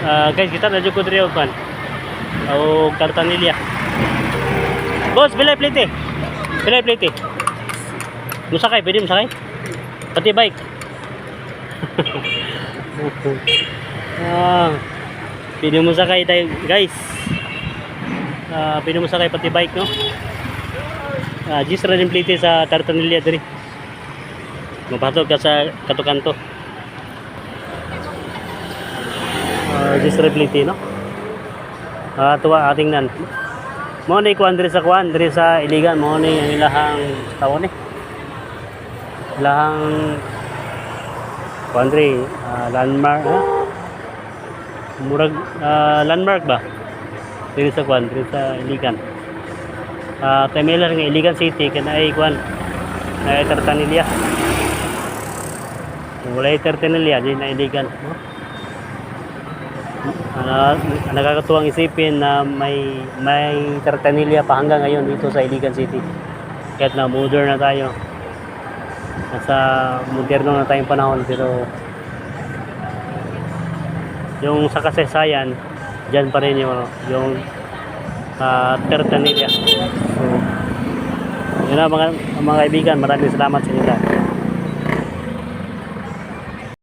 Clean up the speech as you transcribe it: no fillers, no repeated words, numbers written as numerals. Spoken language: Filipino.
Guys, kita na jud ko diri og kan. O Cartanilla. Boss, bilay plate. Bilay plate. Musakay, pwede musakay? Pati bike. Pwede musakay tayo, guys. Pwede musakay pati bike, no? Gis ra din plate sa Cartanilla diri. Mapasok ka sa katukanto. Gis ra plate, no? Tuwa ating nan. Mo ni kuan diri sa Iligan, mo ni ang ilahang tawon ni. Ilahang kuan diri landmark, ha? Murag landmark ba? Diri sa kuan diri sa Iligan. Temilar nga Iligan City kana ay kuan ay Cartanilla. Mulai Cartanilla di na Iligan, no? Nakakatuwang isipin na may Cartanilla pa hanggang ngayon dito sa Iligan City. Kahit na modern na tayo, nasa moderno na tayong panahon, pero yung sa kasaysayan dyan pa rin yung Cartanilla. So yun na mga kaibigan, maraming salamat sa inyo.